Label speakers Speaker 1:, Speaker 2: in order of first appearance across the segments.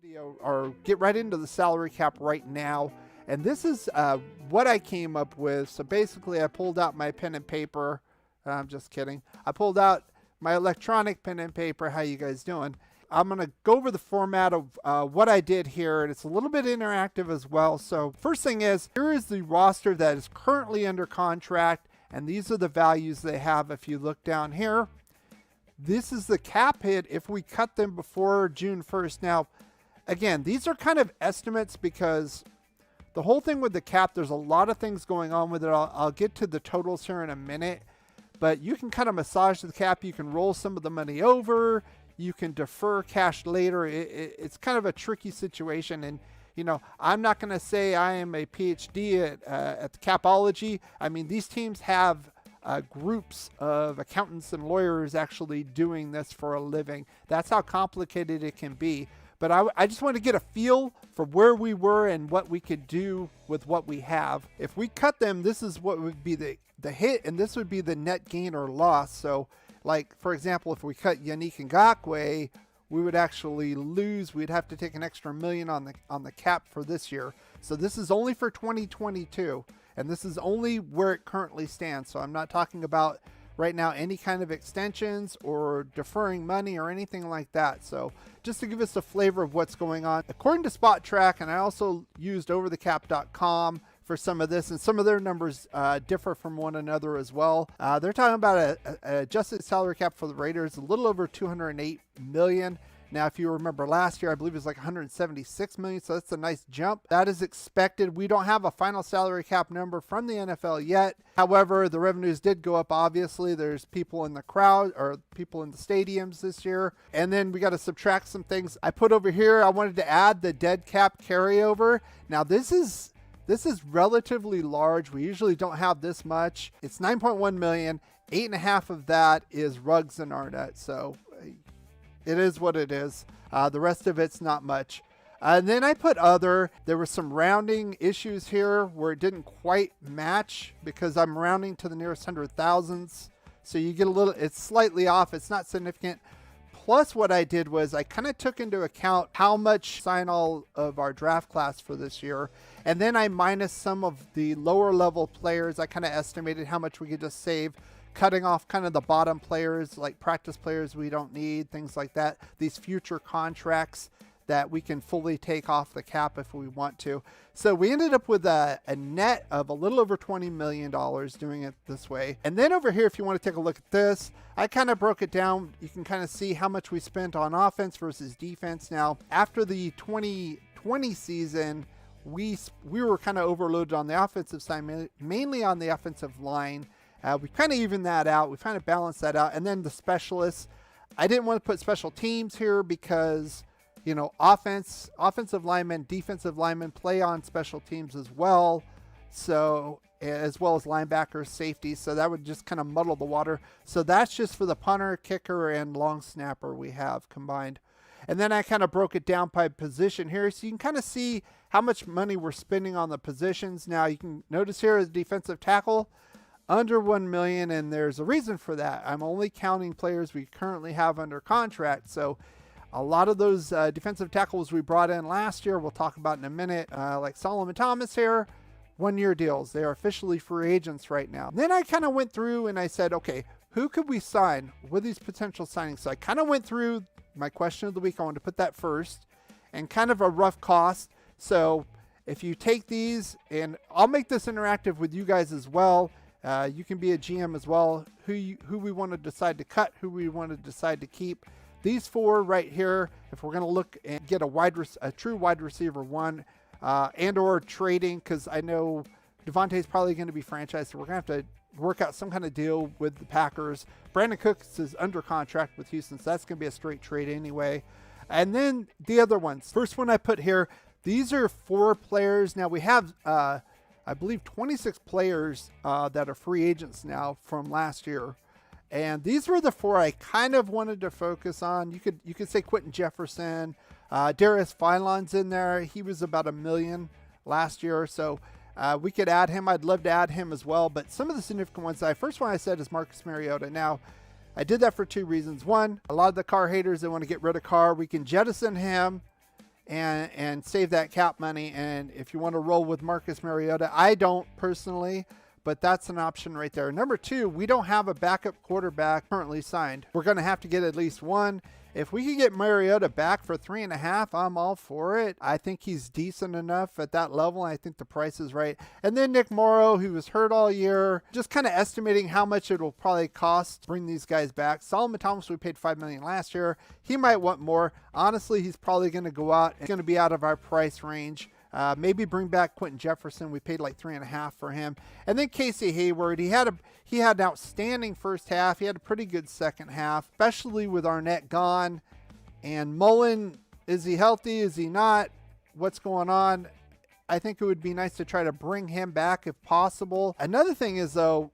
Speaker 1: video or get right into the salary cap right now. And this is what I came up with. So basically I pulled out my pen and paper. I'm just kidding. I pulled out my electronic pen and paper. How you guys doing? I'm going to go over the format of what I did here. And it's a little bit interactive as well. So first thing is, here is the roster that is currently under contract. And these are the values they have. If you look down here, this is the cap hit if we cut them before June 1st. Now, again, these are kind of estimates because the whole thing with the cap, there's a lot of things going on with it. I'll get to the totals here in a minute, but you can kind of massage the cap. You can roll some of the money over. You can defer cash later. It's kind of a tricky situation. And, you know, I'm not going to say I am a PhD at capology. I mean, these teams have groups of accountants and lawyers actually doing this for a living. That's how complicated it can be. But I just want to get a feel for where we were and what we could do with what we have. If we cut them, this is what would be the hit, and this would be the net gain or loss. So, like, for example, if we cut Yannick Ngakoue, we would actually lose. We'd have to take an extra $1 million on the cap for this year. So this is only for 2022, and this is only where it currently stands. So I'm not talking about right now any kind of extensions or deferring money or anything like that. So just to give us a flavor of what's going on, according to Spot Track, and I also used overthecap.com for some of this, and some of their numbers differ from one another as well. They're talking about a adjusted salary cap for the Raiders, a little over $208 million. Now, if you remember last year, I believe it was like $176 million, so that's a nice jump. That is expected. We don't have a final salary cap number from the NFL yet. However, the revenues did go up, obviously. There's people in the crowd or people in the stadiums this year. And then we got to subtract some things. I put over here, I wanted to add the Dead Cap Carryover. Now, this is relatively large. We usually don't have this much. It's $9.1 million. 8.5 of that is Ruggs and Arnett. So it is what it is. The rest of it's not much. And then I put other. There were some rounding issues here where it didn't quite match because I'm rounding to the nearest hundred thousandths. So you get a little, it's slightly off. It's not significant. Plus what I did was I kind of took into account how much sign all of our draft class for this year. And then I minus some of the lower level players. I kind of estimated how much we could just save, cutting off kind of the bottom players, like practice players we don't need, things like that. These future contracts that we can fully take off the cap if we want to. So we ended up with a net of a little over $20 million doing it this way. And then over here, if you want to take a look at this, I kind of broke it down. You can kind of see how much we spent on offense versus defense. Now, after the 2020 season, we were kind of overloaded on the offensive side, mainly on the offensive line. We kind of evened that out. We kind of balanced that out. And then the specialists, I didn't want to put special teams here because, you know, offensive linemen, defensive linemen play on special teams as well. So, as well as linebackers, safeties. So that would just kind of muddle the water. So that's just for the punter, kicker, and long snapper we have combined. And then I kind of broke it down by position here. So you can kind of see how much money we're spending on the positions. Now you can notice here is defensive tackle under $1 million. And there's a reason for that. I'm only counting players we currently have under contract. So a lot of those defensive tackles we brought in last year, we'll talk about in a minute, like Solomon Thomas here, 1-year deals. They are officially free agents right now. Then I kind of went through and I said, okay, who could we sign with these potential signings? So I kind of went through my question of the week. I wanted to put that first and kind of a rough cost. So if you take these, and I'll make this interactive with you guys as well. You can be a GM as well, who we want to decide to cut, who we want to decide to keep. These four right here, if we're going to look and get a true wide receiver one, and or trading, because I know Davante is probably going to be franchised, so we're going to have to work out some kind of deal with the Packers. Brandon Cooks is under contract with Houston, so that's going to be a straight trade anyway. And then the other ones. First one I put here, these are 4 players. Now we have, I believe, 26 players that are free agents now from last year. And these were the 4 I kind of wanted to focus on. You could say Quentin Jefferson, Darius Philon's in there. He was about $1 million last year, so we could add him. I'd love to add him as well. But some of the significant ones, first one I said is Marcus Mariota. Now, I did that for 2 reasons. One, a lot of the Carr haters, they want to get rid of Carr. We can jettison him and save that cap money. And if you want to roll with Marcus Mariota, I don't personally, but that's an option right there. Number 2, we don't have a backup quarterback currently signed. We're going to have to get at least one. If we could get Mariota back for 3.5, I'm all for it. I think he's decent enough at that level. I think the price is right. And then Nick Morrow, who was hurt all year, just kind of estimating how much it will probably cost to bring these guys back. Solomon Thomas, we paid $5 million last year. He might want more. Honestly, he's probably going to go out. It's going to be out of our price range. Maybe bring back Quentin Jefferson. We paid like 3.5 for him. And then Casey Hayward. He had an outstanding first half. He had a pretty good second half, especially with Arnett gone. And Mullen, is he healthy? Is he not? What's going on? I think it would be nice to try to bring him back if possible. Another thing is, though,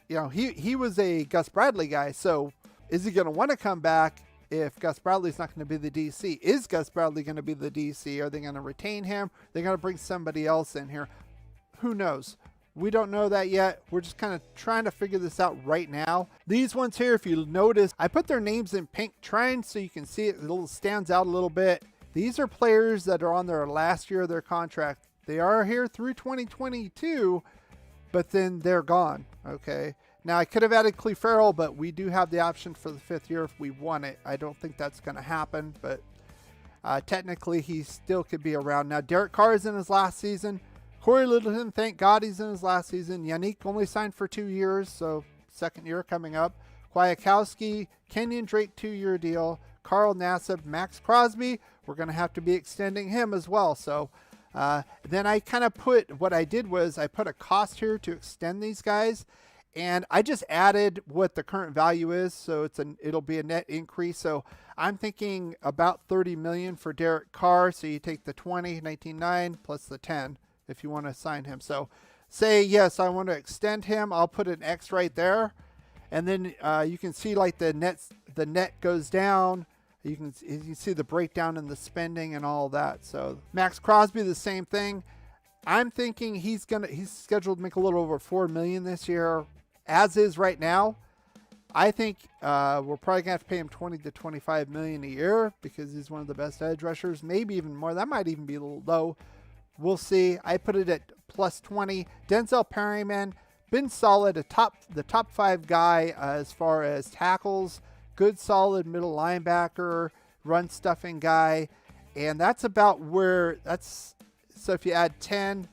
Speaker 1: he was a Gus Bradley guy. So is he going to want to come back if Gus Bradley's not going to be the DC? Is Gus Bradley going to be the DC? Are they going to retain him? They're going to bring somebody else in here. Who knows? We don't know that yet. We're just kind of trying to figure this out right now. These ones here, if you notice, I put their names in pink, trying so you can see it. It stands out a little bit. These are players that are on their last year of their contract. They are here through 2022, but then they're gone. Okay. Now, I could have added Cleve Farrell, but we do have the option for the 5th year if we want it. I don't think that's going to happen, but technically he still could be around. Now, Derek Carr is in his last season. Corey Littleton, thank God he's in his last season. Yannick only signed for 2 years, so 2nd year coming up. Kwiatkowski, Kenyon Drake 2-year deal. Carl Nassib, Max Crosby, we're going to have to be extending him as well. So then I kind of what I did was I put a cost here to extend these guys. And I just added what the current value is, so it'll be a net increase. So I'm thinking about $30 million for Derek Carr. So you take the 19.9 plus the 10 if you want to sign him. So say yes, I want to extend him. I'll put an X right there, and then you can see like the net goes down. You can see the breakdown in the spending and all that. So Max Crosby, the same thing. I'm thinking he's scheduled to make a little over $4 million this year. As is right now, I think we're probably going to have to pay him $20 to $25 million a year because he's one of the best edge rushers, maybe even more. That might even be a little low. We'll see. I put it at plus 20. Denzel Perryman, been solid, the top 5 guy as far as tackles, good solid middle linebacker, run stuffing guy, and that's about where so if you add 10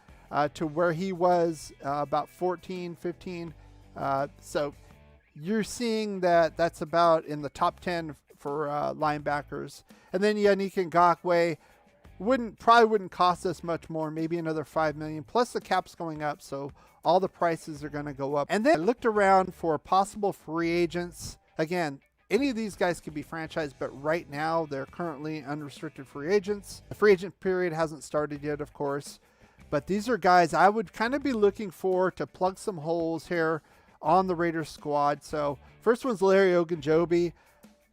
Speaker 1: to where he was, about 14, 15. So you're seeing that's about in the top 10 for linebackers. And then Yannick Ngakoue probably wouldn't cost us much more, maybe another $5 million, plus the cap's going up, so all the prices are going to go up. And then I looked around for possible free agents. Again, any of these guys could be franchised, but right now they're currently unrestricted free agents. The free agent period hasn't started yet, of course, but these are guys I would kind of be looking for to plug some holes here on the Raiders squad. So first one's Larry Ogunjobi.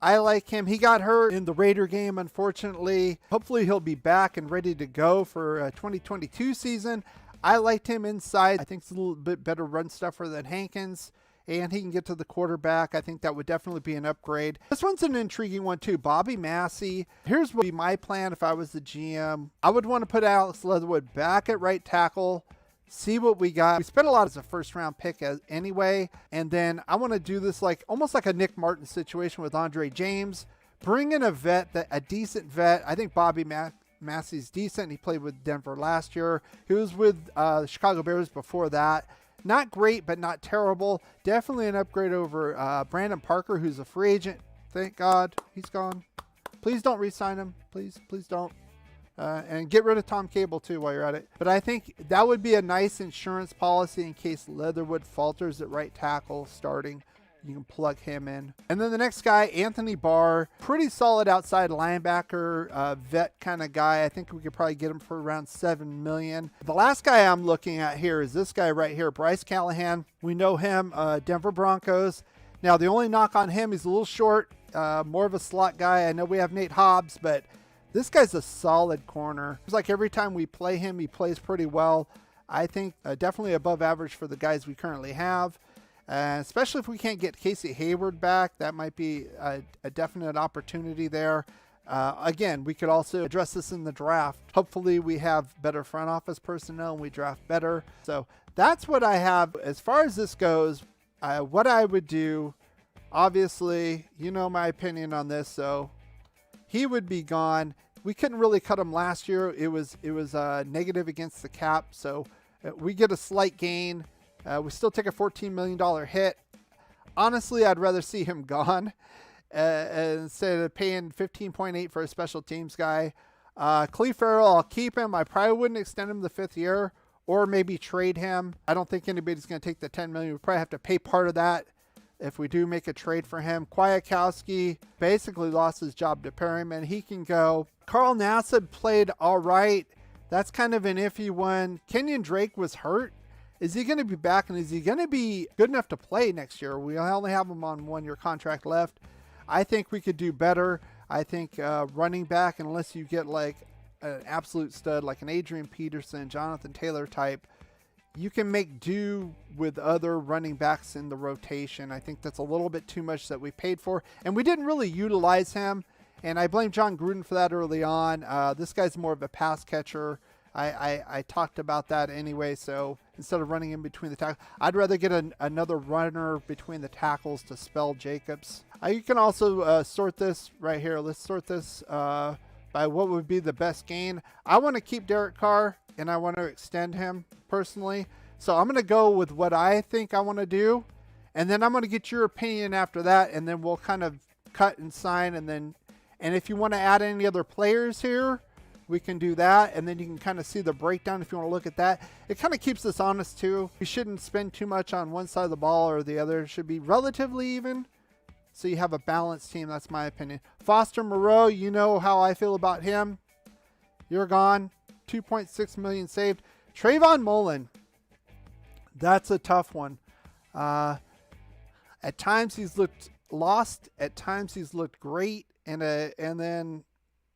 Speaker 1: I like him. He got hurt in the Raider game, unfortunately. Hopefully he'll be back and ready to go for a 2022 season. I liked him inside. I think he's a little bit better run stuffer than Hankins, and he can get to the quarterback. I think that would definitely be an upgrade. This one's an intriguing one too. Bobby Massey. Here's what would be my plan if I was the GM. I would want to put Alex Leatherwood back at right tackle. See what we got. We spent a lot as a first-round pick anyway, and then I want to do this almost like a Nick Martin situation with Andre James. Bring in a decent vet. I think Bobby Massey's decent. He played with Denver last year. He was with the Chicago Bears before that. Not great, but not terrible. Definitely an upgrade over Brandon Parker, who's a free agent. Thank God he's gone. Please don't re-sign him. Please don't. And get rid of Tom Cable too while you're at it. But I think that would be a nice insurance policy in case Leatherwood falters at right tackle starting. You can plug him in. And then the next guy, Anthony Barr, pretty solid outside linebacker, vet kind of guy. I think we could probably get him for around $7 million. The last guy I'm looking at here is this guy right here, Bryce Callahan. We know him, Denver Broncos. Now the only knock on him, he's a little short, more of a slot guy. I know we have Nate Hobbs, but this guy's a solid corner. It's like every time we play him, he plays pretty well. I think definitely above average for the guys we currently have. Especially if we can't get Casey Hayward back, that might be a definite opportunity there. Again, we could also address this in the draft. Hopefully we have better front office personnel and we draft better. So that's what I have as far as this goes. What I would do, obviously, you know my opinion on this. So he would be gone. We couldn't really cut him last year. It was negative against the cap. So we get a slight gain. We still take a $14 million hit. Honestly, I'd rather see him gone instead of paying 15.8 for a special teams guy. Cleve Farrell, I'll keep him. I probably wouldn't extend him the 5th year or maybe trade him. I don't think anybody's going to take the $10 million. We probably have to pay part of that if we do make a trade for him. Kwiatkowski basically lost his job to Perryman. He can go. Carl Nassib played all right. That's kind of an iffy one. Kenyon Drake was hurt. Is he going to be back, and is he going to be good enough to play next year? We only have him on 1-year contract left. I think we could do better. I think running back, unless you get like an absolute stud, like an Adrian Peterson, Jonathan Taylor type, you can make do with other running backs in the rotation. I think that's a little bit too much that we paid for, and we didn't really utilize him. And I blame John Gruden for that early on. This guy's more of a pass catcher. I talked about that anyway, so instead of running in between the tackles, I'd rather get another runner between the tackles to spell Jacobs. You can also sort this right here. Let's sort this by what would be the best gain. I want to keep Derek Carr, and I want to extend him personally. So I'm going to go with what I think I want to do, and then I'm going to get your opinion after that, and then we'll kind of cut and sign, and if you want to add any other players here, we can do that, and then you can kind of see the breakdown if you want to look at that. It kind of keeps us honest too. We shouldn't spend too much on one side of the ball or the other. It should be relatively even, so you have a balanced team. That's my opinion. Foster Moreau, you know how I feel about him. You're gone. 2.6 million saved. Trayvon Mullen, that's a tough one. At times he's looked lost. At times he's looked great, and then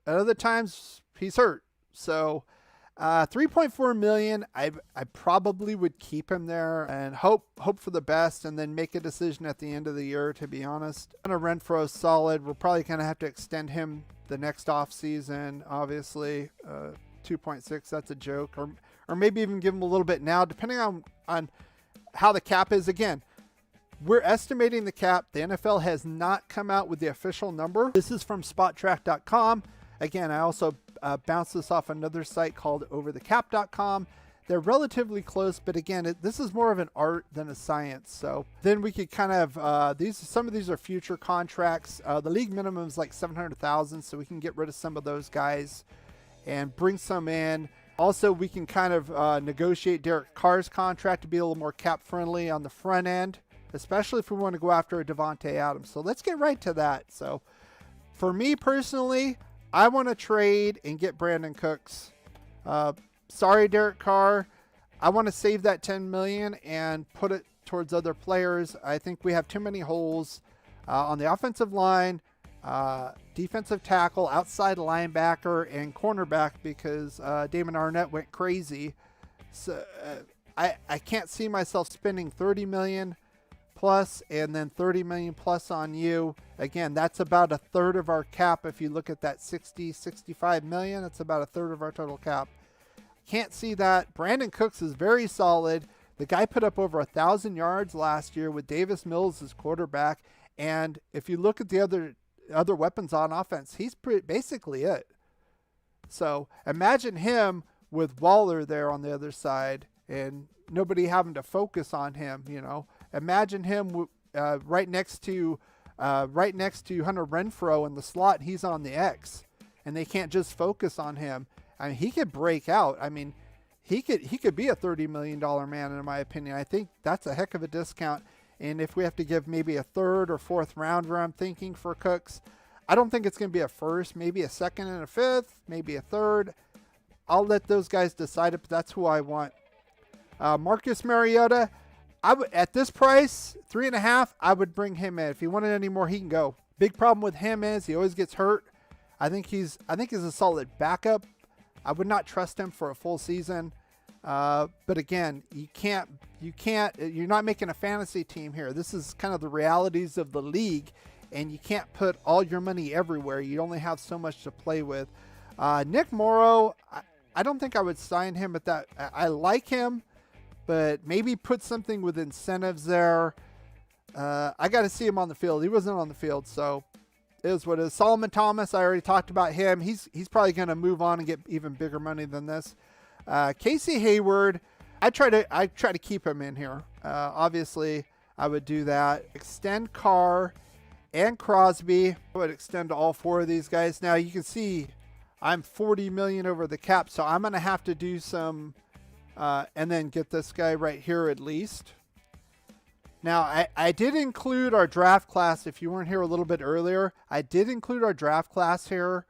Speaker 1: at other times he's hurt. So 3.4 million, I probably would keep him there and hope for the best, and then make a decision at the end of the year, to be honest. Renfro's solid. We're probably going to have to extend him the next off season, obviously. 2.6, that's a joke. Or maybe even give him a little bit now, depending on how the cap is. Again, we're estimating the cap. The NFL has not come out with the official number. This is from spottrack.com. Again, I also bounced this off another site called overthecap.com. They're relatively close, but again, this is more of an art than a science. So then we could kind of, some of these are future contracts. The league minimum is like 700,000, so we can get rid of some of those guys and bring some in. Also, we can kind of negotiate Derek Carr's contract to be a little more cap friendly on the front end, especially if we want to go after a Davante Adams. So let's get right to that. So for me personally, I want to trade and get Brandon Cooks. Sorry, Derek Carr. I want to save that $10 million and put it towards other players. I think we have too many holes on the offensive line, defensive tackle, outside linebacker, and cornerback because Damon Arnett went crazy. So I can't see myself spending $30 million plus and then $30 million plus on you. Again, that's about a third of our cap. If you look at that 65 million, that's about a third of our total cap. Can't see that. Brandon Cooks is very solid. The guy put up over 1,000 yards last year with Davis Mills as quarterback. And if you look at the other weapons on offense, he's basically it. So imagine him with Waller there on the other side and nobody having to focus on him. Imagine him right next to Hunter Renfrow in the slot. He's on the X, and they can't just focus on him. I mean, he could break out. I mean, he could be a $30 million man, in my opinion. I think that's a heck of a discount. And if we have to give maybe a third or fourth rounder, I'm thinking for Cooks, I don't think it's going to be a first, maybe a second and a fifth, maybe a third. I'll let those guys decide it, but that's who I want. Marcus Mariota, at this price, 3.5, I would bring him in. If he wanted any more, he can go. Big problem with him is he always gets hurt. I think he's a solid backup. I would not trust him for a full season. But again, you're not making a fantasy team here. This is kind of the realities of the league. and you can't put all your money everywhere. You only have so much to play with. Nick Morrow, I don't think I would sign him at that. I like him, but maybe put something with incentives there. I got to see him on the field. He wasn't on the field, so it is what it is. Solomon Thomas, I already talked about him. He's probably going to move on and get even bigger money than this. Casey Hayward, I try to keep him in here. Obviously, I would do that. Extend Carr and Crosby. I would extend to all four of these guys. Now you can see I'm 40 million over the cap, so I'm going to have to do some, and then get this guy right here at least. Now, I did include our draft class. If you weren't here a little bit earlier, I did include our draft class here.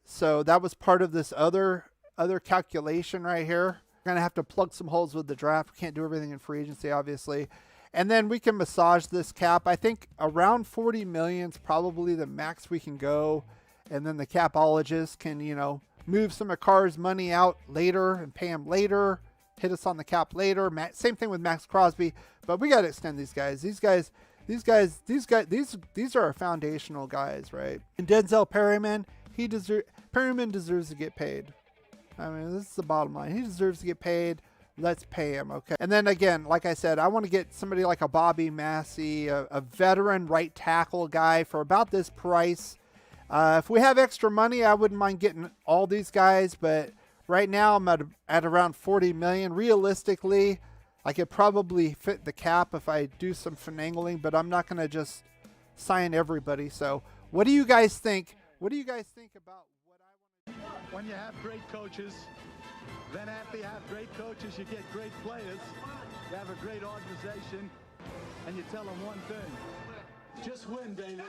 Speaker 1: So that was part of this other calculation right here. We're going to have to plug some holes with the draft. We can't do everything in free agency, obviously. And then we can massage this cap. I think around 40 million is probably the max we can go. And then the capologist can, you know, move some of Carr's money out later and pay him later. Hit us on the cap later. Same thing with Max Crosby. But we got to extend these guys. These are our foundational guys, right? And Denzel Perryman, Perryman deserves to get paid. I mean, this is the bottom line. He deserves to get paid. Let's pay him, okay? And then again, like I said, I want to get somebody like a Bobby Massey, a veteran right tackle guy for about this price. If we have extra money, I wouldn't mind getting all these guys, but right now I'm at around 40 million. Realistically, I could probably fit the cap if I do some finagling, but I'm not going to just sign everybody. So what do you guys think? What do you guys think about what I want to do?
Speaker 2: When you have great coaches, then after you have great coaches, you get great players. You have a great organization, and you tell them one thing: just win, baby.